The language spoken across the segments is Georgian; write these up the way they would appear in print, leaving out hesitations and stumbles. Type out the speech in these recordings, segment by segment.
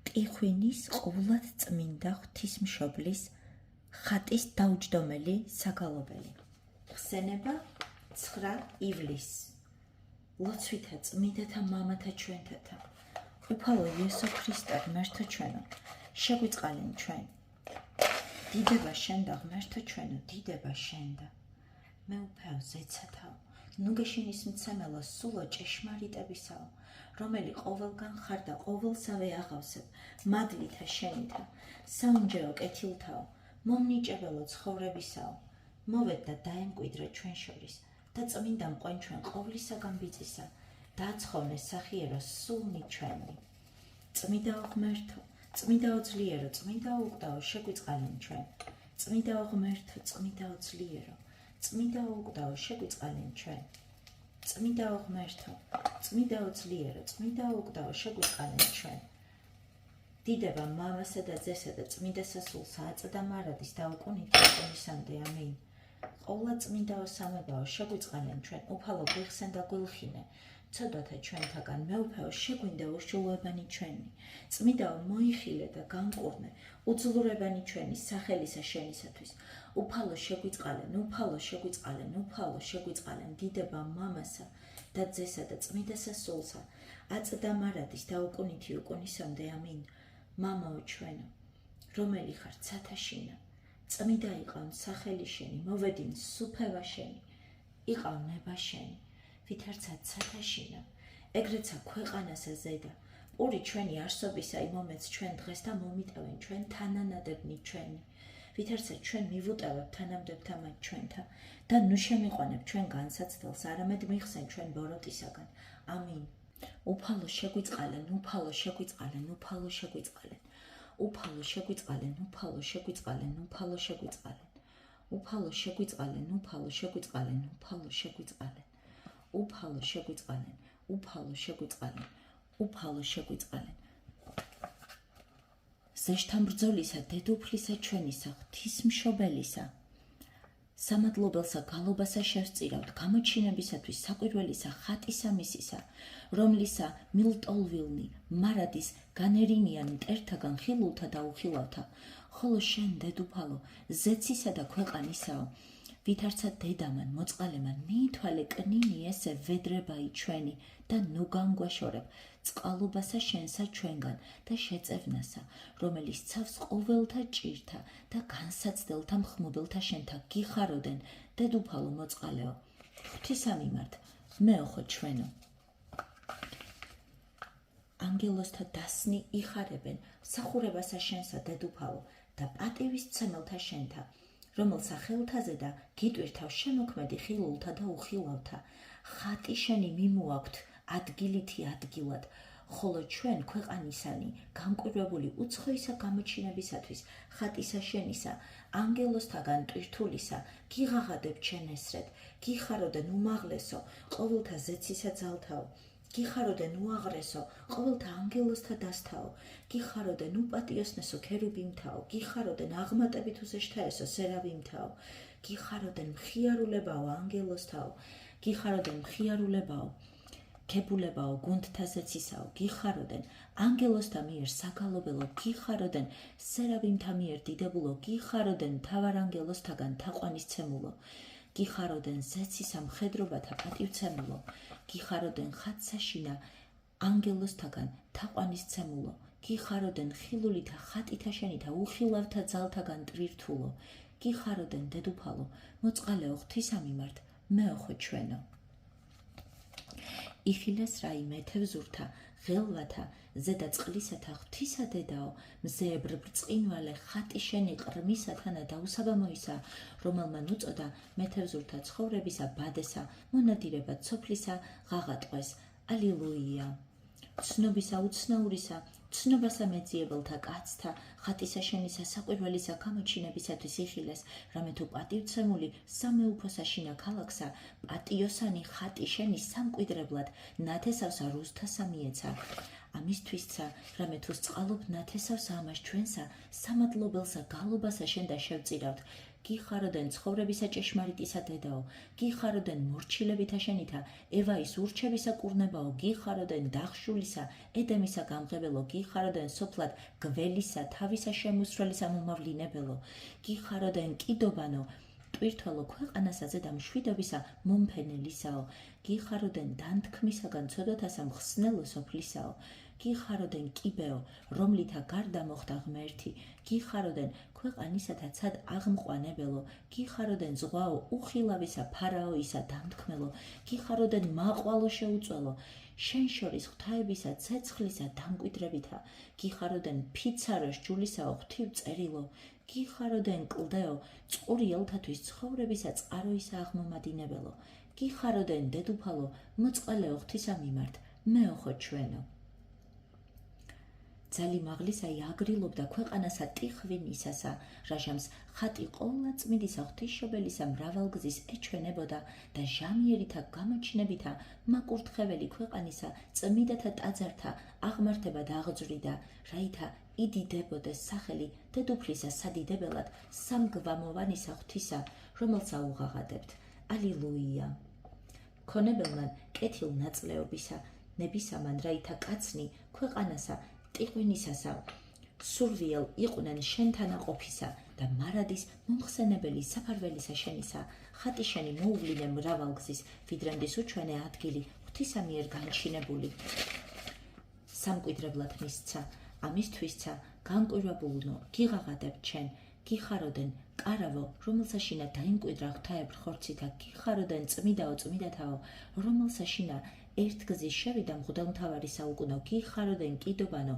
ტიხვინის ყოვლად წმინდა ღვთისმშობლის ხატის დაუჯდომელი საგალობელი. ხსენება 9 ივლისს. ლოცვითა წმინდათა მამათა ჩვენთათა, უფალო იესო ქრისტე ღმერთო ჩვენო, შეგვიწყალენ ჩვენ. დიდება შენდა ღმერთო ჩვენო, დიდება შენდა. მე უფალ ზეცათაო, ნუ გეშინის მცემელო სულო ჭეშმარიტებისაო, რომელი ყოველგან ხარ და ყოველსავე აღავსებ, მადლითა შენითა, საუნჯეო კეთილთაო, მომნიჭებელო ცხოვრებისაო, მოვედ და დაემკვიდრე ჩვენ შორის და წმინდა მყვენ ჩვენ ყოვლისაგან ბიძისა, დააცხოვნე სახიერო სულნი ჩვენი. წმინდაო ღმერთო, წმინდაო ძლიერო, წმინდაო უყდაო, შეგვიწყალენ ჩვენ. წმინდაო ღმერთო, წმინდაო ძლიერო, წმინდაო უყდაო, შეგვიწყალენ ჩვენ. წმინდაო ღმერთო, წმინდაო ძლიერო, წმინდაო უყდაო, შეგვიწყალენ ჩვენ. დიდება მამასა და ძესა და წმინდა სასულსა აწდა მარადის დაუყუნით უკუნისამდე ამინ. ყოვლა წმინდაო სამებაო, შეგვიწყალენ ჩვენ, უფალო გვიხსენ და გვილხინე, ცოდვათა ჩვენთაგან მეუფეო, შეგვინდა უშულოებანი ჩვენი, წმინდაო მოიხილე და განკურნე, უძლურებანი ჩვენი სახელისა შენისათვის, უფალო შეგვიწყალენ, უფალო შეგვიწყალენ, უფალო შეგვიწყალენ, დიდება მამასა და ძესა და წმინდა სასულსა აწდა მარადის დაუყუნითი უკუნისამდე ამინ. მამაო ჩვენო, რომელი ხარ ცათაშინა, წმინდა იყავნ სახელი შენი, მოვედინ სუფევა შენი, იყავნ ნება შენი, ვითარცა ცათაშინა, ეგრეცა ქვეყანასა ზედა, პური ჩვენი არსობისა იმომეც ჩვენ დღეს და მომიტევენ ჩვენ თანანადებნი ჩვენი, ვითარცა ჩვენ მივუტევებ თანამდებთა მათ ჩვენთა და ნუ შემიყვანებ ჩვენ განსაცდელს, არამედ მიხსენ ჩვენ ბოროტისაგან. ამინ. უფალო შეგვიწყალენ, უფალო შეგვიწყალენ, უფალო შეგვიწყალენ. უფალო შეგვიწყალენ, უფალო შეგვიწყალენ, უფალო შეგვიწყალენ. უფალო შეგვიწყალენ, უფალო შეგვიწყალენ, უფალო შეგვიწყალენ. უფალო შეგვიწყალენ, უფალო შეგვიწყალენ, უფალო შეგვიწყალენ. ზეშთამბრძოლისა, დედოფლისა ჩვენისა, ღვთისმშობელისა, სამადლობელსა გალობასა შევწირავთ, გამოჩინებისათვის საკვირველისა ხატისა მისისა, რომლისა მილტოლვილნი მარადის განერინიან მტერთაგან ხილულთა და უხილავთა, ხოლო შენ დედუფალო ზეცისა და ქვეყანისაო, ვითარცა დედამან მოწყალემან მიითვალე კნინი ესე ვედრებაი ჩვენი და ნუ განგვაშორებ წყალობასა შენსა ჩვენგან და შეწევნასა, რომელიც ცავს ყოველთა ჭირთა და განსაცდელთა მხმობელთა შენთა გიხაროდენ, დედუფალო მოწყალეო, ღვთისა მიმართ, მეოხო ჩვენო. ანგელოსთა დასნი იხარებენ სახურებასა შენსა დედუფალო და პატივის ცემელთა შენთა, რომელსა ხელთაზე და გიტვირთავ შემოქმედი ხილულთა და უხილავთა, ხატი შენი მიმოაქვთ ადგილითი ადგილად, ხოლო ჩვენ ქვეყანისანი განკვირვებული უცხოისა გამოჩინებისათვის ხატისა შენისა, ანგელოსთაგან ტვირთულისა, გიღაღადებ ჩვენ ესრეთ, გიხაროდენ უმაღლესო, ყოველთა ზეცისა ძალთაო, გიხაროდენ უაღრესო, ყოველთა ანგელოსთა დასთაო, გიხაროდენ უპატიოსნესო ქერუბიმთაო, გიხაროდენ აღმატებით უსეშთაესო სერავიმთაო, გიხაროდენ მხიარულებაო ანგელოსთაო, გიხაროდენ მხიარულებაო, ქებულებაო გუნდთა ზეცისაო, გიხაროდენ ანგელოსთა მიერ საგალობელო, გიხაროდენ სერავიმთა მიერ დიდებულო, გიხაროდენ მთავარანგელოსთაგან თაყვანისცემულო, გიხაროდენ ზეცისა მხედრობათა პატივცემულო, გიხაროდენ ხატსაშინა ანგელოსთაგან თაყვანისცემულო, გიხაროდენ ხილულითა ხატითა შენითა უხილავთა ძალთაგან ტვირთულო, გიხაროდენ დედუფალო მოწყალეო ღვთისა მიმართ, მეოხო ჩვენო. იხილეს რაიმე თევზურთა, ღელვათა, ზედა წყლისათა ღვთისა დედაო, მზეებრ ბრწყინვალე ხატი შენი ყრმისათანა დაუსაბამოისა, რომელმან უწოდა მეთევზურთა ცხოვრებისა ბადესა, მონადირებად სოფლისა ღაღატყვეს. ალილუია. ცნობისა უცნაურისა, ცნობასა მეძიებელთა კაცთა, ხატისა შენისა საკვირველისა გამოჩინებისათვის იხილეს, რამე თუ პატივცემული სამეუფოსაშინა ქალაქსა, პატიოსანი ხატი შენი სამკვიდრებლად ნათესავსა რუსთასა მიეცა. ამისთვისცა, რამე თუ სწყალობ ნათესავს ამას ჩვენსა, სამადლობელსა გალობასა შენ და შევწირავთ, გიხაროდენ ცხოვრებისა ჭეშმარიტისა დედაო, გიხაროდენ მორჩილებითა შენითა ევაის ურჩებისა კურნებაო, გიხაროდენ დახშულისა ედემისა გამღებელო, გიხაროდენ სოფლად გველისა თავისა შემოსრელისა მომავლინებელო, გიხაროდენ კიდობანო ტვირთვალო ქვეყანასაზე და მშვიდობისა მომფენელისაო, გიხაროდენ დანთქმისაგან ცოდოთასა მხსნელო სოფლისაო, გიხაროდენ კიბეო, რომლითა გარდა მოხდა ღმერთი, გიხაროდენ ქვეყანისათა ცად აღმყვანებელო, გიხაროდენ ზღვაო უხილავისა ფარაოისა დამთქმელო, გიხაროდენ მაყვალო შეუწველო, შენ შორის ღვთაებისა ცეცხლისა დამკვიდრებითა, გიხაროდენ ფიცაროს ჯულისაო ღვთივ წერილო, გიხაროდენ კლდეო წყური ელთათვის ცხოვრებისა წყაროისა აღმომადინებელო, გიხაროდენ დედუფალო მოწყალეო ღვთისა მიმართ, მეოხო ჩვენო. ძალი მაღლისა იაგრილობდა ქვეყანასა ტიხვინისასა, რაჟამს ხატი ყოვლა წმიდისა ღვთისმშობელისა მრავალგზის ეჩვენებოდა და ჟამიერითა გამოჩნებითა მაკურთხეველი ქვეყანისა წმიდათა ტაძართა აღმართება დაღწვრიდა, რაითა იდიდებოდეს სახელი დედუფლისა სადიდებელად სამგვამოვანისა ღვთისა, რომელსა უღაღადებთ. ალილუია. ქონებელმან კეთილ ნაწლეობისა ნებისამან, რაითა კაცნი ქვეყანასა ტიხვინისასა სურვიელ იყვნენ შენთანაყოფისა და მარადის მომხსენებელი საფარველისა შენისა, ხატი შენი მოუვლინე მრავალგზის, ვიდრემდის უჩვენე ადგილი ღვთისა მიერ განჩინებული. სამკვიდრებლად მისცა, ამისთვისცა განკვირვებულნო გიღაღადებთ ჩვენ, გიხაროდენ კარავო, რომელსაშინა დაიმკვიდრა ღვთაებრ ხორცითა, გიხაროდენ წმიდაო წმიდათაო, რომელსაშინა ერთგზის შევიდა მღვდელმთავარი საუკუნო, გიხაროდენ კიდობანო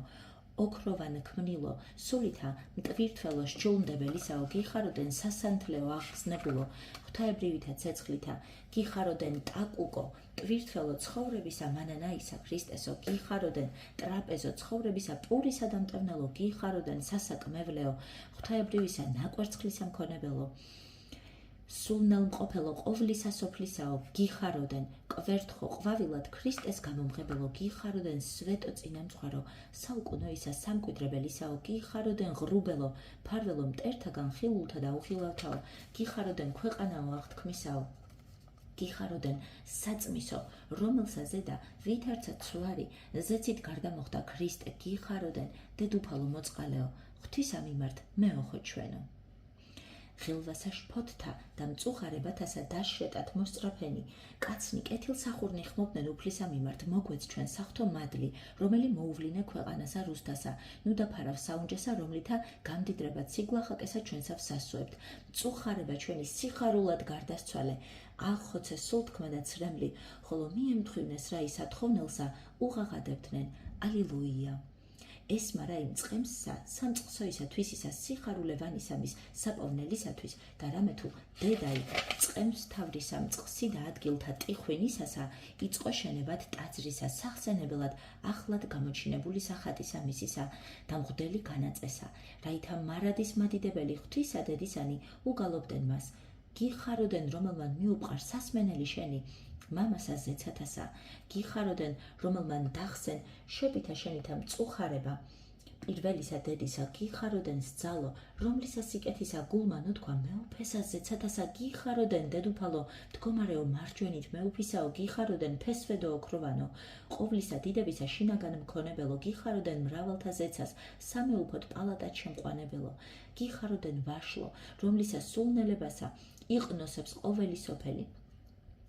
ოქროვან ქმნილო, სულითა მტვირთველო სჯულმდებელისაო, გიხაროდენ სასანთლეო აღგზნებულო, ღვთაებრივითა ცეცხლითა, გიხაროდენ ტაკუკო ტვირთველო ცხოვრებისა მანანაისა ქრისტესო, გიხაროდენ ტრაპეზო ცხოვრებისა პურისა დამტევნელო, გიხაროდენ სასაკმევლეო ღვთაებრივისა ნაკვერცხლისა მქონებელო, სულნელმყოფელო ყოვლისა სოფლისაო, გიხაროდენ კვერთხო ყვავილად ქრისტეს გამომღებელო, გიხაროდენ სვეტო წინამძღვარო საუკუნოისა სამკვიდრებელისაო, გიხაროდენ ღრუბელო ფარველო მტერთაგან ხილულთა და უხილავთაო, გიხაროდენ ქვეყანაო აღთქმისაო, გიხაროდენ საწმისო, რომელსა ზედა ვითარცა ცვლარი ზეცით გარდა მოხდა ქრისტე, გიხაროდენ დედუფალო მოწყალეო, ღვთისა მიმართ მეოხო ჩვენო. ღილვასა შფოთთა და მწუხარებათასა დაშრეტად მოსწრაფენი, კაცნი კეთილსახურნი ხმობდნენ უფლისა მიმართ, მოგვეც ჩვენ საღვთო მადლი, რომელი მოუვლინე ქვეყანასა რუსთასა, ნუ დაფარავ საუნჯესა, რომლითა გამდიდრება ციგლახაკესა ჩვენსა ვსასუებთ, მწუხარება ჩვენი სიხარულად გარდასცვალე, აღხოცე სულთქმა და ცრემლი, ხოლო მიემთხვივნეს რა ისა თხოვნელსა უღაღადებდნენ. ალილუია. ესმა რა იმ წყემსსა, სამწყსოისა თვისისა სიხარულევანისამის საპოვნელისათვის და რამე თუ დედაი წყემს თავრისა მწყსი და ადგილთა ტიხვინისასა, იწყო შენებად ტაძრისა სახსენებელად ახლად გამოჩინებული სახატისა მისისა და მღვდელი განაწესა, რაითა მარადის მადიდებელი ღვთისა დედისანი უგალობდნენ მას, გიხაროდენ რომელმან მიუყარ სასმენელი შენი, მამასა ზეცათასა, გიხაროდენ რომელმან დახსენ შობითა შენითა მწუხარება, პირველისა დედისა, გიხაროდენ სძალო, რომლისა სიკეთისა გულმა ნუთქვა მეუფესა ზეცათასა, გიხაროდენ დედუფალო მდგომარეო მარჯვენით მეუფისაო, გიხაროდენ ფესვედო ოქროვანო, ყოვლისა დიდებისა შინაგან მქონებელო, გიხაროდენ მრავალთა ზეცას სამეუფოდ პალატად შემყვანებელო, გიხაროდენ ვაშლო, რომლისა სულნელებასა იყნოსებს ყოველი სოფელი,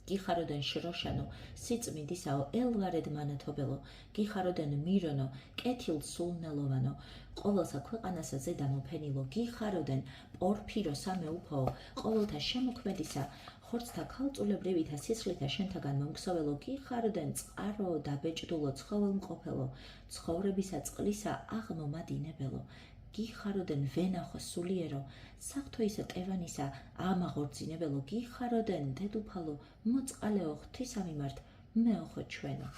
გიხაროდენ შროშანო სიწმიდისაო ელვარედ მანათობელო, გიხაროდენ მირონო კეთილ სულნელოვანო, ყოველსა ქვეყანასა ზედა მოფენილო, გიხაროდენ პორფირო სამეუფოო, ყოველთა შემოქმედისა, ხორცთა ქალწულებრივითა სისხლითა შენთაგან მომქსოველო, გიხაროდენ წყაროო დაბეჭდულო ცხოველმყოფელო, ცხოვრებისა წყლისა აღმომადინებელო, გიხაროდენ ვენახო სულიერო, საღვთოისა ტევანისა ამაღორძინებელო, გიხაროდენ დედუფალო მოწყალეო ღვთისა მიმართ მეოხო ჩვენო.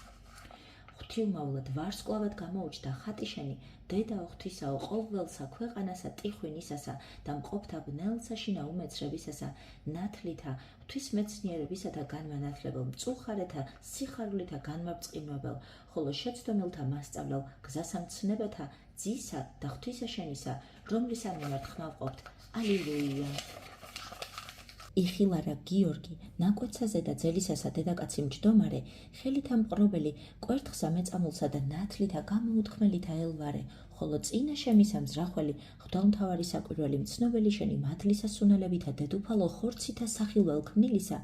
ღვთივმოვლად ვარსკვლავად გამოუჩნდა ხატი შენი, დედაო ღვთისაო ყოველსა ქვეყანასა ტიხვინისასა და მყოფთა ბნელსაშინა უმეცრებისასა, ნათლითა ღვთისმეცნიერებისა და განმანათლებელ, მწუხარეთა სიხარულითა განმარწყინვებელ, ხოლო შეცდომილთა მასწავლელ, გზასამცნებეთა ძისა და ღვთისა შენისა, რომლისა მიმართ ხმავყოფთ. ალილუია. იხილარა გიორგი, ნაკვეთსაზე და ძელისასა დედაკაცი მჯდომარე, ხელით ამყრობელი, კვერთხსა მეწამულსა და ნათლითა გამოუთქმელითა ელვარე, ხოლო წინა შემისა მზრახველი, ღვთამთავარი საკვირველი მცნობელი შენი მადლისა სუნელებითა დედუფალო ხორცითა სახილველ ქმნილისა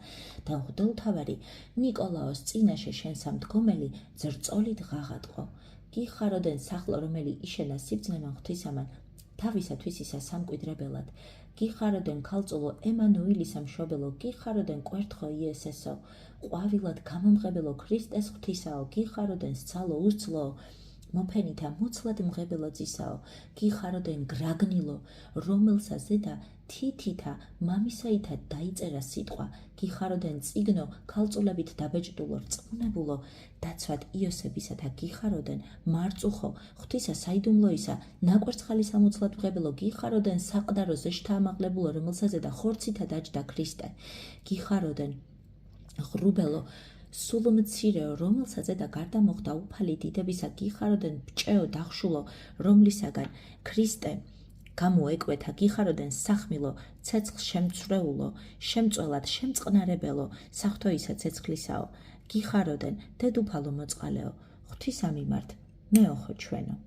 და ღვთამთავარი ნიკოლაოს წინაშე შენსა მდგომელი ძრწოლით ღაღატყო. გიხაროდენ სახლო რომელი იშენა სიბძნემან ღვთისამან, თავისათვის ისა სამკვიდრებელად. გიხაროდენ ქალწულო ემანუილისა მშობელო, გიხაროდენ კვერთხო იესესო, ყვავილად გამომღებელო ქრისტეს ღვთისაო, გიხაროდენ სცალო უსცლოო, მოფენითა მოცლად მღებელო ძისაო, გიხაროდენ გრაგნილო, რომელსა ზედა თითითა მამისაითა დაიწერა სიტყვა, გიხაროდენ წიგნო ქალწულებით დაბეჭდულო რწმუნებულო, დაცვად იოსებისათა გიხაროდენ მარწუხო, ღვთისა საიდუმლოისა, ნაკვერცხალის ამოცლად მღებელო, გიხაროდენ საყდარო ზეშთა ამაღლებულო, რომელსა ზედა ხორცითა დაჯდა ქრისტე, გიხაროდენ ღრუბელო, სულ მცირეო, რომელსა ზედა გარდა მოხდა უფალი დიდებისა, გიხაროდენ ბჭეო დახშულო, რომლისაგან ქრისტე გამოეკვეთა, გიხაროდენ სახმილო, ცეცხლ შემცრეულო, შემწველად შემწყნარებელო, საღვთოისა ცეცხლისაო, გიხაროდენ დედუფალო მოწყალეო, ღვთისა მიმართ მეოხო ჩვენო.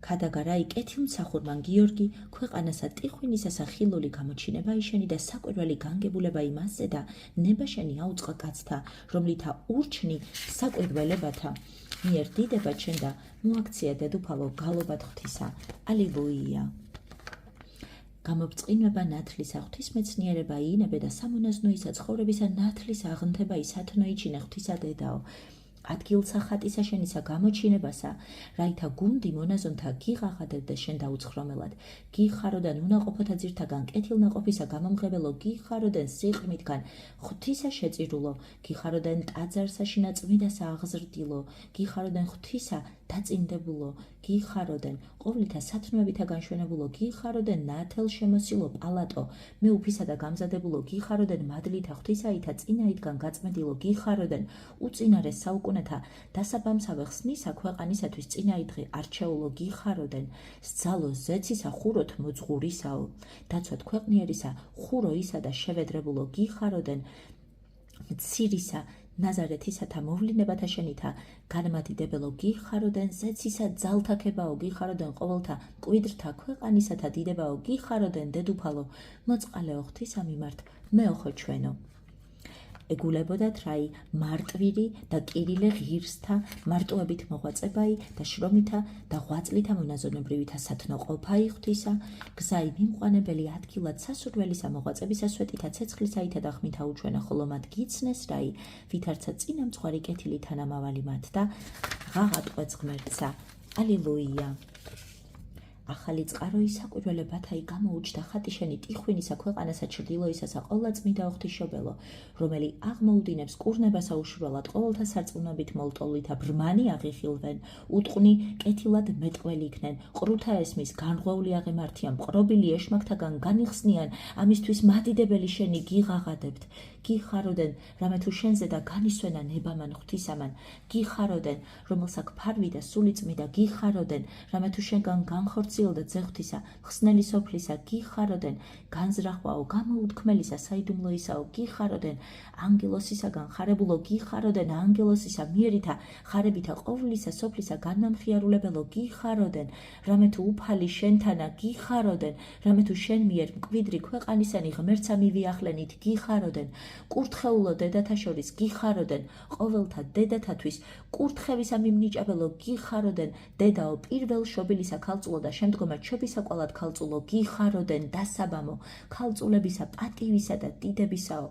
ქადაგარაი კეთილმსახურმან გიორგი, ქვეყანასა ტიხვინისასა ხილული გამოჩინება იშენი და საკვირველი განგებულება იმასზე და ნება შენი აუწყა კაცთა, რომლითა ურჩნი საკვირველებათა მიერ დიდება ჩენ და მოაქცია დედუფალო გალობად ღვთისა. ალილუია. გამობწყინება ნათლისა ღვთისმეცნიერება იინებე და სამონაზნოისა ცხოვრებისა ნათლისა აღნთება ისათნოიჩინე ღვთისა დედაო. ადგილსა ხატისა შენისა გამოჩინებასა, რაითა გუნდი მონაზონთა გიღაღადებდა შენ დაუცხრომელად, გიხაროდან უნაყოფოთა ძირთაგან კეთილნაყოფისა გამომღებელო, გიხაროდან სიყრმითგან ღვთისა შეწირულო, გიხაროდან ტაძარსა შინაწმიდასა აღზრდილო, გიხაროდან ღვთისა დაწინდებულო, გიხაროდენ ყოვლითა სათნოებითა განშვენებულო, გიხაროდენ ნათელ შემოსილო პალატო, მეუფისა და გამზადებულო, გიხაროდენ მადლითა ღვთისაითა წინაიდან გაწმენდილო, გიხაროდენ უწინარე საუკუნეთა დასაბამსავე ხსნისა ქვეყანისათვის წინაიდღე არჩეულო, გიხაროდენ სძალო ზეცისა ხუროთ მოძღურისაო, დაცვად ქვეყნიერისა ხუროისა და შევედრებულო, გიხაროდენ მცირისა ნაზარეთისათა მოვლინებათა შენითა განმადიდებელო, გიხაროდენ ზეცისა ძალთაქებაო, გიხაროდენ ყოველთა მკვიდრთა ქვეყანისათა დიდებაო, გიხაროდენ დედუფალო მოწყალეო, ღვთისა მიმართ მეოხო ჩვენო. ეგულებოდათ რაი მარტვირი და კირილე ღირსთა მარტოებით მოღვაწებაი და შრომითა და ღვაწლითა მონაზონებრივითა სათნო ყოფაი ღვთისა, გზაი მიმყვანებელი ადგილად სასურველისა მოღვაწებისა სვეტითა ცეცხლისაითა და ხმითა უჩვენა, ხოლო მათ გიცნეს რაი ვითარცა წინა მძღვარი კეთილი თანამავალი მათ და ღაღატყვეც ღმერთსა. ალილუია. ახალი წყაროი საკვირველებათაი გამოუჩნდა ხატი შენი ტიხვინისა ქვეყანასა ჩრდილოისასა ყოვლა წმიდა ღვთისმშობელო, რომელი აღმოუდინებს კურნებასა უშურვალად ყოველთა სარწმუნოებით მოლტოლითა ბრმანი აღიხილვენ, უტყვნი კეთილად მეტყველი იქნენ, ყრუთა ესმის განღვეული აღემართიან, მყრობილი ეშმაკთაგან განიხსნიან, ამისთვის მადიდებელი შენი გიღაღადებთ, გიხაროდენ რამე თუ შენზე და განისვენა ნებამან ღვთისამან, გიხაროდენ რომელსაკ ფარვი და სული წმიდა, გიხაროდენ რამე თუ შენგან განხორციელდა ძეღვთისა ხსნელი სოფლისა, გიხაროდენ განზრახვაო გამოუთქმელისა საიდუმლოისაო, გიხაროდენ ანგელოსისაგან ხარებულო, გიხაროდენ ანგელოსისა მიერითა ხარებითა ყოვლისა სოფლისა განმამხიარულებელო, გიხაროდენ რამე თუ უფალი შენთანა, გიხაროდენ რამე თუ შენ მიერ მკვიდრი ქვეყანისანი ღმერთსა მივიახლენით, გიხაროდენ კურთხეულო დედათა შორის, გიხაროდენ ყოველთა დედათათვის კურთხევისა მიმნიჭებელო, გიხაროდენ დედაო პირველ შობილისა ქალწულო და შემდგომად შობისაკვალად ქალწულო, გიხაროდენ დასაბამო ქალწულებისა პატივისა და დიდებისაო,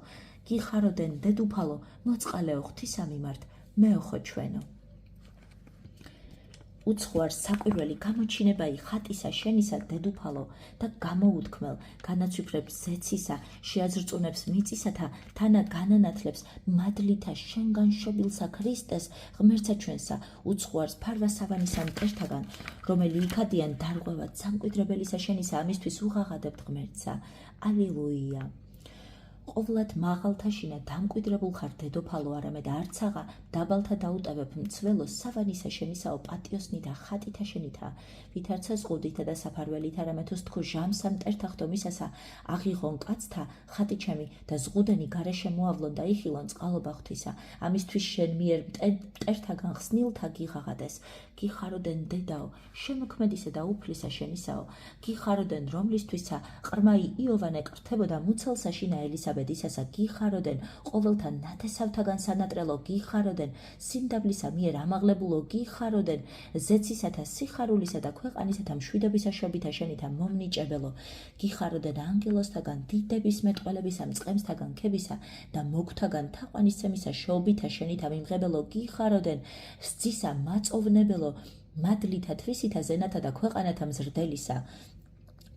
გიხაროდენ დედუფალო მოწყალეო, ღვთისა მიმართ მეოხო ჩვენო. უცხოარ საკვირველი გამოჩინებაი ხატისა შენისა დედუფალო და გამოუთქმელ განაცვიფრებს ზეცისა, შეაძრწუნებს მიწისათა თანა განანათლებს მადლითა შენგან შობილსა ქრისტეს ღმერთსა ჩვენსა, უცხოარს ფარვასავანისა მტერთაგან, რომელი იქადიან დარღვევად სამკვიდრებელისა შენისა, ამისთვის უღაღადებთ ღმერთსა. ალილუია. ყოვლად მაღალთა შინა დამკვიდრებულ ხარ დედოფალო, არამედ არცაღა დაბალთა დაუტევებ მცველო, სავანისა შენისაო პატიოსნითა ხატითა შენითა, ვითარცა ზღუდითა და საფარველით, არამედ ოს თქო ჟამსა მტერთა ხდომისასა, აღიღონ კაცთა ხატი ჩემი და ზღუდენი გარეშე მოავლონ და იხილონ წყალობა ღვთისა, ამისთვის შენ მიერ მტერთაგან ხსნილთა გიღაღადეს, გიხაროდენ დედაო, შემოქმედისა და უფლისა შენისაო, გიხაროდენ რომლისთვისა ყრმაი იოვანე კრთებოდა მუცელსა შინა ელისაბედისასა, გიხაროდენ ყოველთა ნათესავთაგან სანატრელო, გიხაროდენ სიმდაბლისა მიერ ამაღლებულო, გიხაროდენ ზეცისათა სიხარულისა და ქვეყანისათა მშვიდობისა შობითა შენითა მომნიჭებელო, გიხაროდენ ანგელოსთაგან დიდების მეტყველებისა მწყემსთაგან ქებისა და მოგთაგან თაყვანისცემისა შობითა შენითა მიმღებელო, გიხაროდენ სძისა მაწოვნებელო, მადლითა თვისითა ზენათა და ქვეყანათა მზრდელისა,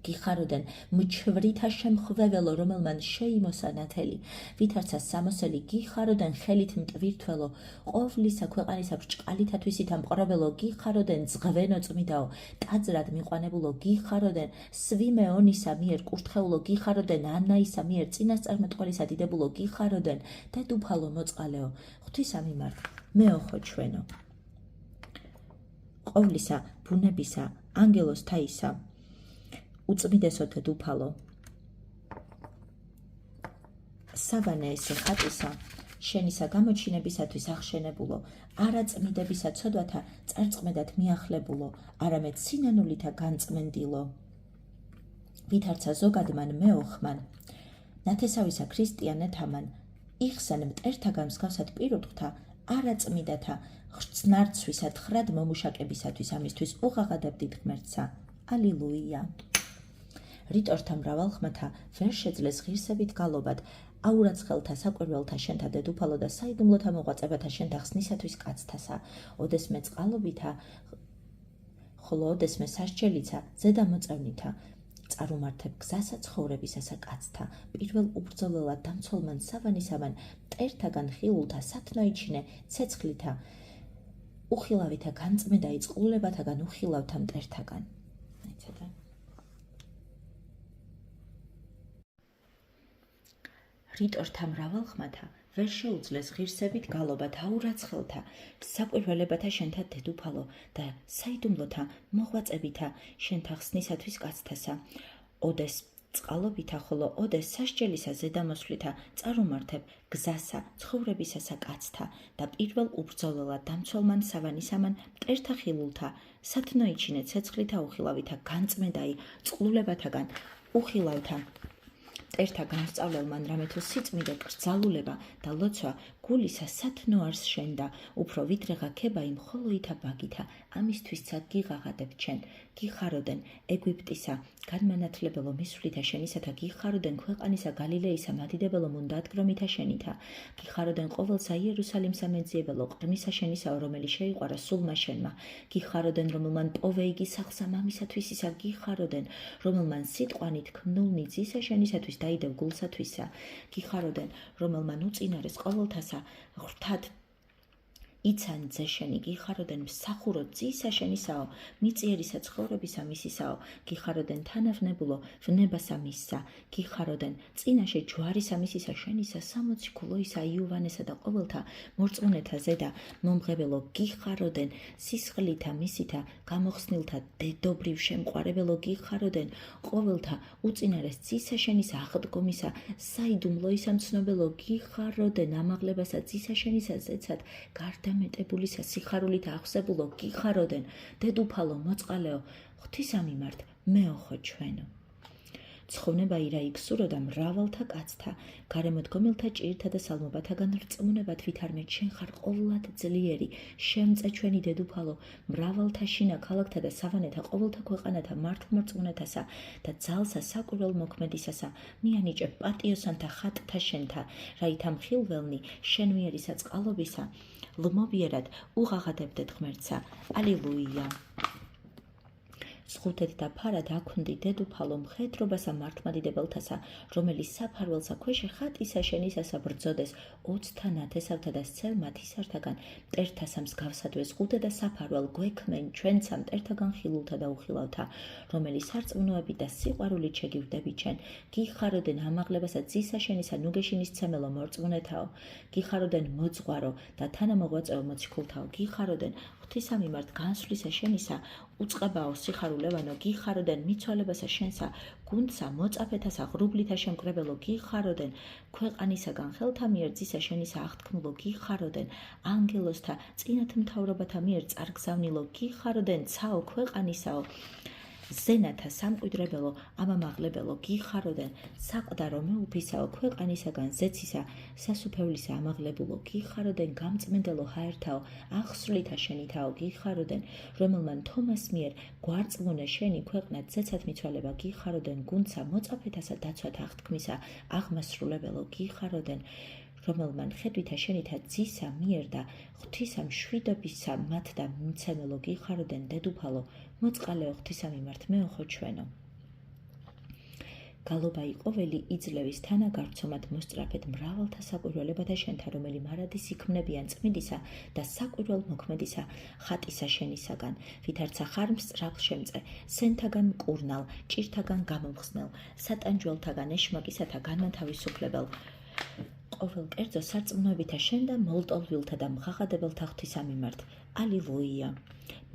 გიხაროდენ მჩვრითა შემხვეველო, რომელმან შეიმოსა ნათელი, ვითარცა სამოსელი, გიხაროდენ ხელით მტვირთველო, ყოვლისა ქვეყანისა ბრჭყალითა თვისითა მყრობელო, გიხაროდენ ზღვენო წმიდაო, ტაძრად მიყვანებულო, გიხაროდენ სვიმეონისა მიერ კურთხეულო, გიხაროდენ ანაისა მიერ წინასწარმეტყველისა დიდებულო, გიხაროდენ დედუფალო მოწყალეო, ღვთისა მიმართ მეოხო ჩვენო, ყოვლისა ბუნებისა ანგელოს თაისა, უწმიდესო დედუფალო, სავანე ესე ხატისა, შენისა გამოჩინებისათვის აღშენებულო, არაწმიდებისა ცოდვათა წარწმედად მიახლებულო, არამედ სინანულითა განწმენდილო, ვითარცა ზოგადმან მეოხმან, ნათესავისა ქრისტიანეთამან, იხსენ მტერთაგან მსგავსად პირუტყვთა, არაწმიდათა ხრწნარცვისა თხრად მომუშაკებისათვის, ამისთვის უღაღადებდით ღმერთსა. ალილუია. რიტორთა მრავალხმათა ვერ შეძლეს ღირსებით გალობად, აურაცხელთა საკვირველთა შენთა დედუფალო და საიდუმლოთა მოღვაწებათა შენთა ხსნისათვის კაცთასა, ოდესმე წყალობითა, ხოლო ოდესმე სასჯელიცა ზედამოწევნითა, წარუმართებ გზასა ცხოვრებისასა კაცთა, პირველ უბრძოლელად დამცველმან სავანისამან, მტერთაგან ხილულთა სათნოიჩინე ცეცხლითა, უხილავითა განწმენდა იწყლულებათაგან უხილავთა მტერთაგან. რიტორთა მრავალხმათა ვერ შეუძლეს ღირსებით გალობად, აურაცხელთა საკვირველებათა შენთა დედუფალო და საიდუმლოთა მოღვაწებითა შენთა ხსნისათვის კაცთასა, ოდეს წყალობითა, ხოლო ოდეს სასჯელისა ზედამოსვლითა წარუმართებ გზასა ცხოვრებისასა კაცთა და პირველ უბრძოლელად დამცველმან სავანისამან, მტერთა ხილულთა სათნოიჩინე ცეცხლითა უხილავითა განწმენდაი წყლულებათაგან უხილავთა მტერთა განსწავლელმან რამეთო სიწმიდე კრძალულება და ლოცვა გულისა სათნო არს შენდა, უფრო ვიდრეღა ქებაი მხოლოითა ბაგითა, ამისთვისცა გიღაღადებ ჩენ, გიხაროდენ ეგვიპტისა განმანათლებელო მისვლითა შენისათა, გიხაროდენ ქვეყანისა გალილეისა მადიდებელო მუნდადგრომითა შენითა, გიხაროდენ ყოველსა იერუსალიმსა მეძიებელო ყრმისა შენისაო, რომელი შეიყვარა სულმა შენმა, გიხაროდენ რომელმან პოვე იგი სახლსა მამისათვისისა, გიხაროდენ რომელმან სიტყვანით ქმნულნი ძისა შენისათვის დაიდევ გულსათვისა, გიხაროდენ რომელმან უწინარეს ყოველთასა ღვთად იცან ძეშენი, გიხაროდენ მსახურო ძისა შენისაო, მიწიერისა ცხოვრებისა მისისაო, გიხაროდენ თანავნებულო ვნებასა მისსა, გიხაროდენ წინაშე ჯვარისა მისისა შენისა, 60 ქულოისა იუვანესა და ყოველთა მორწმუნეთა ზედა მომღებელო, გიხაროდენ სისხლითა მისითა გამოხსნილთა დედობრივ შემყარებელო, გიხაროდენ ყოველთა უწინარეს ძისა შენისა აღდგომისა საიდუმლოისა მცნობელო, გიხაროდენ ამაღლებასა ძისა შენისა ზეცად გარდამეტებულისა სიხარულით აღსებულო, გიხაროდენ დედუფალო მოწყალეო, ღვთისა მიმართ მეოხო ჩვენო. ცხოვნება ირა იქსუროდა მრავალთა კაცთა, გარემოდგომილთა ჭირთა და სალმობათაგან რწმუნებად ვითარმე ჩვენ ხარ ყოვლად ძლიერი, შემწე ჩვენი დედუფალო, მრავალთა შინა ქალაქთა და სავანეთა ყოველთა ქვეყანათა მართლმორწმუნეთასა და ძალსა საკვირველ მოქმედისასა, მიანიჭებ პატიოსანთა ხატთა შენთა, რაითა მხილველნი შენ მიერისა წყალობისა, ლმობიერად უღაღადებდეთ ღმერთსა. ალილუია. ზღუდეთ და ფარა დაქვნდი დედუფალო მხედრობასა მართლმადიდებელთასა, რომელიც საფარველსა ქვეშე ხატისა შენისასა ბრძოდეს 20 ნათესავთა და სცელ მათისართაგან მტერთა მსგავსადვე ზღუდე და საფარვალ გვექმენ ჩვენცა მტერთაგან ხილულთა და უხილავთა, რომელიც სარწმუნოებით და სიყვარულით შეგივდები ჩვენ. გიხაროდენ ამაღლებასა ძისა შენისა ნუგეშინის ცემელო მორწმუნეთაო, გიხაროდენ მოძღვარო და თანამოღვაწეო მოციქულთაო, გიხაროდენ ღვთისა მიმართ განსვლისა შენისა უწყებაო სიხარულევანო, გიხაროდენ მიცვალებასა შენსა გუნდსა მოწაფეთასა ღრუბლითა შემკრებელო, გიხაროდენ ქვეყანისაგან ხელთა მიერ ძისა შენისა აღთქმულო, გიხაროდენ ანგელოსთა წინათ მთავრობათა მიერ წარგზავნილო, გიხაროდენ ცაო ქვეყანისაო ზენათა სამკვიდრებელო ამამაღლებელო, გიხაროდენ საყდარო მეუფისაო ქვეყანისაგან ზეცისა სასუფევლისა ამაღლებულო, გიხაროდენ გამწმენდელო ჰაერთაო აღსრულითა შენითაო, გიხაროდენ რომელმან თომას მიერ გვარწმუნე შენი ქვეყნად ზეცად მიცვალება, გიხაროდენ გუნდსა მოწაფეთასა დაცვათ აღთქმისა აღმასრულებელო, გიხაროდენ რომელმან ხედვითა შენითა ძისა მიერ და ღვთისა მშვიდობისა მათ და მცემელო, გიხაროდენ დედუფალო მოწყალეო ღვთისა მიმართ მეოხო ჩვენო. გალობა იყოველი იძლევის თანაგარცომად მოსწრაფეთ მრავალთა საკვირველებათა შენთა, რომელი მარადის იქმნებიან წმიდისა და საკვირველ მოქმედისა ხატისა შენისაგან, ვითარცა ხარ მსწრაფ შემწე, სენთაგან მკურნალ, ჭირთაგან გამომხსნელ, სატანჯველთაგან ეშმაკისათა განმათავისუფლებელ, ყოველ კერძო სარწმუნოებითა შენ და მოლტოლვილთა და მღაღადებელთა ღვთისა მიმართ. ალილუია.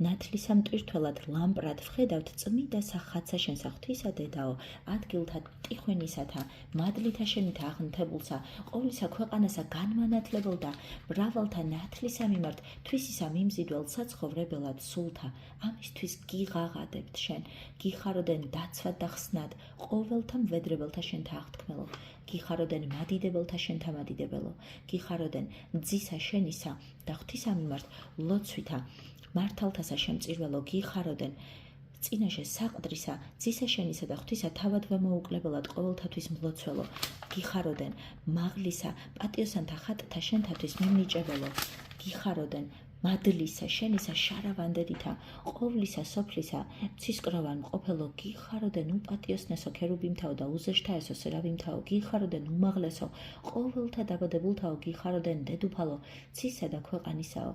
ნათლისა მტვირთველად ლამპრად ვხედავთ წმიდა სახაცა შენსა ღვთისა დედაო, ადგილთა ტიხვენისათა მადლითა შენითა აღნთებულსა, ყოვლისა ქვეყანასა განმანათლებელ და მრავალთა ნათლისა მიმართ თვისისა მიმზიდველ საცხოვრებელად სულთა, ამისთვის გიღაღადებთ შენ, გიხაროდენ დაცვად და ხსნად, ყოველთა მვედრებელთა შენთა აღთქმელო, გიხაროდენ მადიდებელთა შენთა მადიდებელო, გიხაროდენ ძისა შენისა და ღვთისა მიმართ ლოცვითა მართალთასა შემწირველო, გიხაროდენ წინაშე საყდრისა ძისა შენისა და ღვთისა თავად ვემოუკლებელად ყოველთათვის მლოცველო, გიხაროდენ მაღლისა პატიოსანთა ხატთა შენთათვის მიმნიჭებელო, გიხაროდენ მადლისა შენისა შარავანდედითა ყოვლისა სოფლისა ცისკროვან მყოფელო, გიხაროდენ უპატიოსნესო ქერუბიმთაო და უზეშთაესო სერავიმთაო, გიხაროდენ უმაღლესო ყოველთა დაბადებულთაო, გიხაროდენ დედუფალო ცისა და ქვეყანისაო,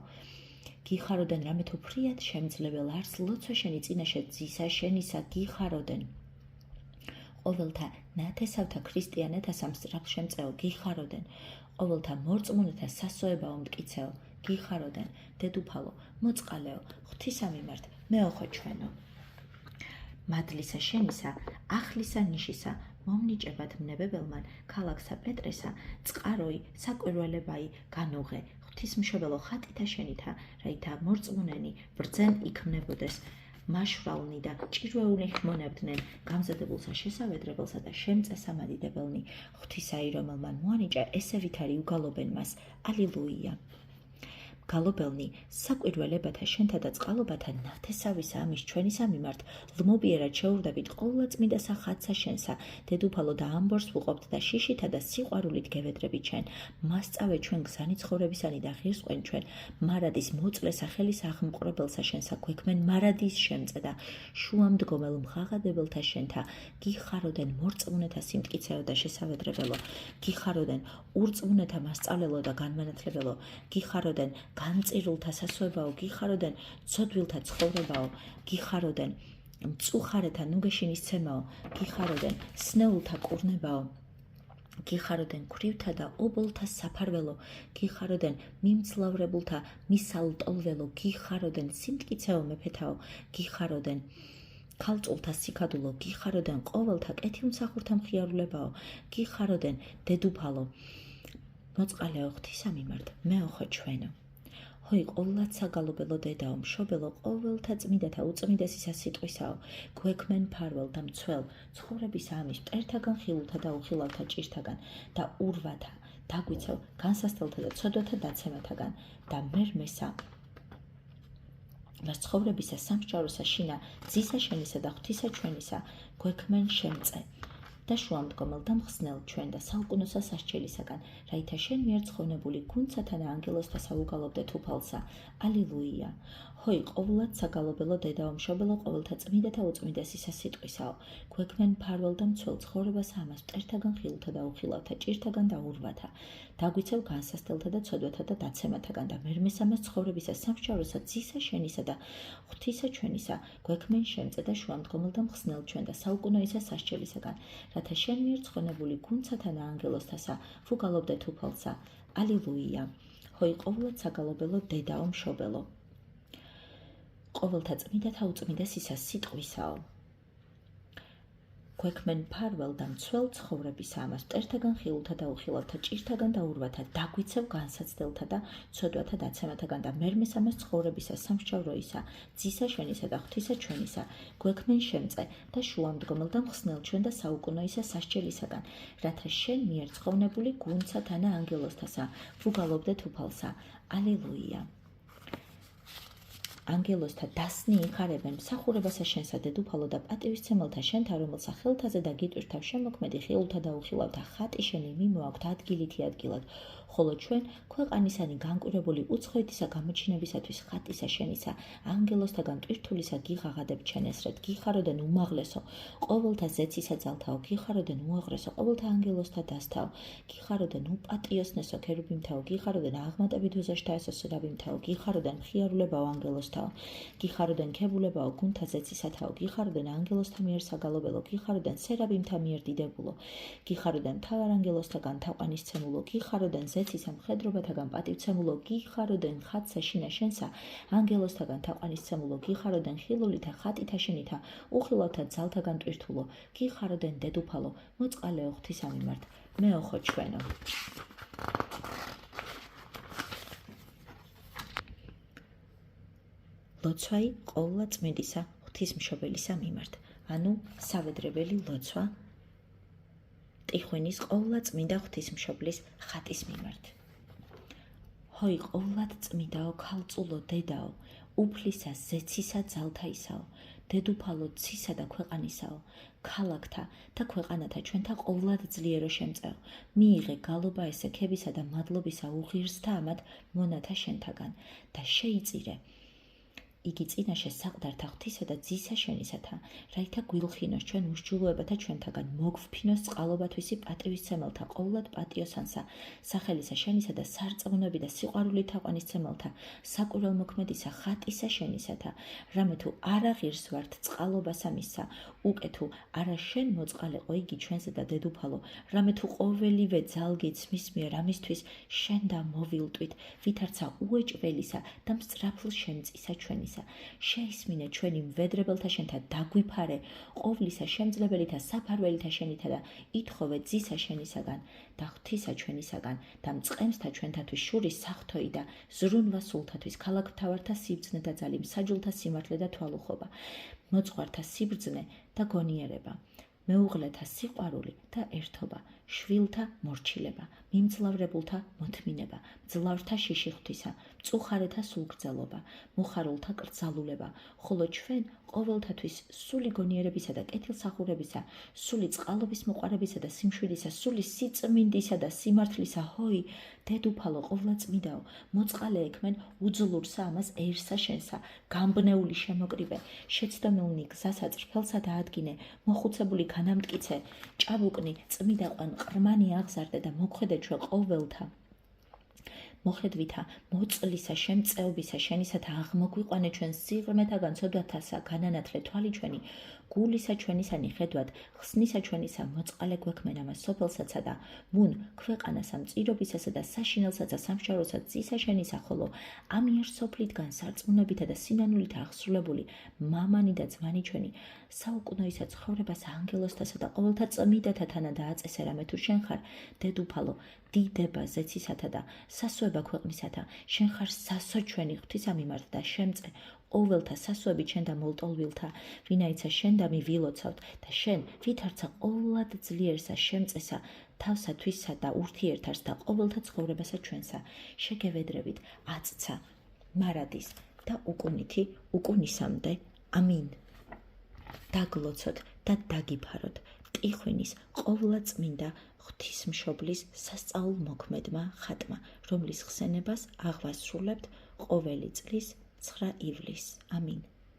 გიხაროდენ რამეთო ფრიად შემძლებელ არს ლოცვა შენი წინაშე ძისა შენისა, გიხაროდენ ყოველთა ნათესავთა ქრისტიანეთა სამსწრაფ შემწეო, გიხაროდენ ყოველთა მორწმუნეთა სასოებაო მტკიცეო, გიხაროდენ დედუფალო მოწყალეო ღვთისა მიმართ მეოხო ჩვენო. მადლისა შენისა აღლისა ნიშისა მომნიჭებად მნებებელმან ქალაქსა პეტრესა წყაროი საკვირველებაი განუღე ღვთისმშობელო ხატითა შენითა, რაითა მორწმუნენი ბრძენ იქმნებოდეს, მაშვრალნი და ჭირვეულნი ხმონებდნენ გამზადებულსა შესავედრებელსა და შემწესა მადიდებელნი ღვთისაი, რომელმან მოანიჭა ესევითარი უგალობენ მას. ალილუია. გალობელნი საკვირველებათა შენთა და წყალობათა ნათესავისა ამის ჩვენისა მიმართ ლმობიერად შეურდებით ყოვლადწმიდა სახაცა შენსა, დედუფალო და ამბორს ვუყოფთ და შიშითა და სიყვარულით გევედრებით ჩვენ, მასწავე ჩვენ გზანი ცხოვრებისანი და ღირსყვენ ჩვენ, მარადის მოწლესა ხელის აღმყრობელსა შენსა, გვექმენ მარადის შემწე და შუამდგომელ მღაღადებელთა შენთა, გიხაროდენ მორწმუნეთა სიმტკიცეო და შესავედრებელო, გიხაროდენ ურწმუნეთა მასწავლელო და განმანათლებელო, გიხაროდენ განწირულთა სასოებაო, გიხაროდენ ცოდვილთა ცხოვრებაო, გიხაროდენ მწუხარეთა ნუგეშინის ცემაო, გიხაროდენ სნეულთა კურნებაო, გიხაროდენ ქვრივთა და ობოლთა საფარველო, გიხაროდენ მიმძლავრებულთა მისალტოლველო, გიხაროდენ სიმტკიცეო მეფეთაო, გიხაროდენ ქალწულთა სიქადულო, გიხაროდენ ყოველთა კეთილმსახურთა მხიარულებაო, გიხაროდენ დედუფალო მოწყალეო ღვთისა მიმართ მეოხო ჩვენო. ჰოი ყოვლად საგალობელო დედაო, მშობელო ყოველთა წმიდათა უწმიდესისა სიტყვისაო, გვექმენ მფარველ და მცველ ცხოვრებისა ამის მტერთაგან ხილულთა და უხილავთა ჭირთაგან და ურვათა დაგვიცევ განსასწელთა და ცოდვათა დაცემათაგან და მერმესა და ცხოვრებისა სამსჯავროსა შინა ძისა შენისა და ღვთისა ჩვენისა, გვექმენ შემწე და შუამდგომელ და მხსნელ ჩვენ და საუკუნოსა სასჯელისაგან, რაითა შენ მიერ ცხოვნებული გუნდსათა და ანგელოზთა საუგალობდეთ უფალსა. ალილუია. ჰოი ყოვლად საგალობელო დედაო მშობელო ყოველთა წმინდათა უწმიდესისა სიტყვისაო გვექმენ მფარველ და მცველ ცხოვრებას ამას მტერთაგან ხილთა და უხილავთა ჭირთაგან და ურვათა დაგვიცევ განსასწელთა და ცოდვათა და დაცემათაგან და მერმესამას ცხოვრებისა სამსჯავროსა ძისა შენისა და ღვთისა ჩვენისა გვექმენ შემწე და შუამდგომელ და მხსნელ ჩვენ და საუკუნოისა სასჯელისაგან რათა შენ მიერ ცხონებული გუნცათა და ანგელოსთასა ვუ გალობდეთ უფალსა ალილუია ჰოი ყოვლად საგალობელო დედაო მშობელო ყოველთა წმინდათა უწმიდესისა სიტყვისაო გვექმენ მფარველ და მცველ ცხოვრებისა ამას მტერთაგან ხილთა და უხილავთა ჭირთაგან და ურვათა დაგვიცევ განსაცდელთა და ცოდვათა დაცემათაგან და მერმესამას ცხოვრებისა სამსჯავროისა ძისა შენისა და ღვთისა ჩვენისა გვექმენ შემწე და შუამდგომელ და მხსნელ ჩვენ და საუკუნოისა სასჯელისაგან რათა შენ მიერ ცხოვნებული გუნცათა და ანგელოსთასა ვუ გალობდეთ უფალსა ალილუია ანგელოსთა დასნი იხარებენ მსახურებასა შენსა დედუფალო და პატივისცემელთა შენთა რომელსა ხელთაზე და გიტვირთავ შემოქმედი ხილულთა და უხილავთა ხატი შენი მიმოაქვთ ადგილითი ადგილად ხოლო ჩვენ ქვეყანისანი განკვირებული უცხოეთისა გამოჩინებისათვის ხატისა შენისა ანგელოსთაგან ტვირთულისა გიღაღადებ ჩენესრეთ გიხაროდენ უმაღლესო ყოველთა ზეცისა ძალთაო გიხაროდენ უაღრესო ყოველთა ანგელოსთა დასთაო გიხაროდენ უპატიოსნესო ქერუბიმთაო გიხაროდენ აღმატებით უზეშთა ესოსებიმთაო გიხაროდენ მხიარულებაო ანგელოსთაო გიხაროდენ ქებულებაო გუნთა ზეცისათაო გიხაროდენ ანგელოსთა მიერ საგალობელო გიხაროდენ სერაბიმთა მიერ დიდებულო გიხაროდენ მთავარ ანგელოსთაგან თაყვანისცემულო გიხაროდენ ზეცისა მხედრობათაგან პატივცემულო გიხაროდენ ხატსა შინა შენსა ანგელოსთაგან თაყვანისცემულო გიხაროდენ ხილულითა ხატითა შენითა უხილავთა ძალთაგან ტვირთულო გიხაროდენ დედუფალო მოწყალეო ღვთისა მიმართ მეოხო ჩვენო ლოცვაი ყოვლად წმინდისა ღვთისმშობელისა მიმართ ანუ სავედრებელი ლოცვა ტიხვინის ყოვლად წმინდა ღვთისმშობლის ხატის მიმართ ჰოი ყოვლად წმინდაო ქალწულო დედაო უფლისა ზეცისა ძალთაისაო დედუფალო ცისა და ქვეყანისაო ქალაქთა და ქვეყანათა ჩვენთა ყოვლად ძლიერო შემწეო მიიღე გალობა ესექებისა და მადლობისა უღირსთა ამად მონათა შენთაგან და შეიწირე იგი წინაშე საყდართა ღვთისა და ძისა შენისათა რაითა გვილხინოს ჩვენ უსჯულოებათა ჩვენთაგან მოგვფინოს წყალობათვისი პატივისცემელთა ყოვლად პატიოსანსა სახელისა შენისა და სარწმუნოები და სიყვარული თაყვანისცემელთა საკვირველმოქმედისა ხატისა შენისათა რამე თუ არა ღირს ვართ წყალობასა მისსა უკე თუ არა შენ მოწყალეყო იგი ჩვენზე და დედუფალო რამე თუ ყოველივე ძალგიც მის მიერ ამისთვის შენ და მოვილტვით ვითარცა უეჭველისა და მსწრაფლ შემწისა ჩვენისა შეისმინე ჩვენი მვედრებელთა შენთა დაგვიფარე ყოვლისა შემძლებელითა საფარველითა შენითა და ითხოვე ძისა შენისაგან და ღვთისა ჩვენისაგან და მწყემსთა ჩვენთათვის შურის საფრთხოი და ზრუნვა სულთათვის ქალაქმთავართა სიბრძნე და ძალი მსაჯულთა სიმართლე და თვალუხობა მოწყვართა სიბრძნე და გონიერება მეუღლეთა სიყვარული და ერთობა შვილთა მორჩილება მიმძლავრებულთა მოთმინება მძლავრთა შიში ღვთისა მწუხარეთა სულგრძელობა მუხარულთა კრძალულება ხოლო ჩვენ ყოველთათვის სული გონიერებისა და კეთილსახურებისა სული წყალობის მოყარებისა და სიმშვიდისა სული სიწმინდისა და სიმართლისა ჰოი დედუფალო ყოვლადწმიდაო მოწყალე ექმენ უძლურსა ამას ერსა შენსა გამბნეული შემოკრიბე შეცდომილნი გზასა წრფელსა დაადგინე მოხუცებული განამტკიცე ჭაბუკნი წმიდაყვან ყრმანი აღზარდე და მოქმედე ჩვენ ყოველთა მოხედვითა მოწლისა შემწეობისა შენისათა აღმოგვიყვანე ჩვენ სიღრმეთაგან ცოდვათასა განანათლე თვალი ჩვენი გულისა ჩვენისანი ხედვად ხსნისა ჩვენისა მოწყალე გვექმენ ამას სოფელსაცა და მუნ ქვეყანასა მწირობისასა და საშინელსაცა სამშავროსა ძისა შენისა ხოლო ამიერ სოფლითგან სარწმუნოებითა და სინანულით აღსრულებული მამანი და ძმანი ჩვენი საუკუნოისა ცხოვრებას ანგელოსთასა და ყოველთა წმიდათა თანა დააწესე რამე თუ შენ ხარ დედუფალო დიდება ზეცისათა და სასუება ქვეყნისათა შენ ხარ სასო ჩვენი ღვთისა მიმართ და შემწე ყოველთა სასუები ჩვენ და მოლტოლვილთა ვინაიცა შენ და მივილოცავთ და შენ ვითარცა ყოვლად ძლიერსა შემწესა თავსა თვისა და ურთიერთარს და ყოველთა ცხოვრებასა ჩვენსა შეგევედრებით აწცა მარადის და უკუნითი უკუნისამდე ამინ დაგლოცოთ და დაგიფაროთ ტიხვინის ყოვლადწმინდა ღვთისმშობლის სასწაულ მოქმედმა ხატმა რომლის ხსენებას აღვასრულებთ ყოველი წლის 9 ივლისს. ამინ.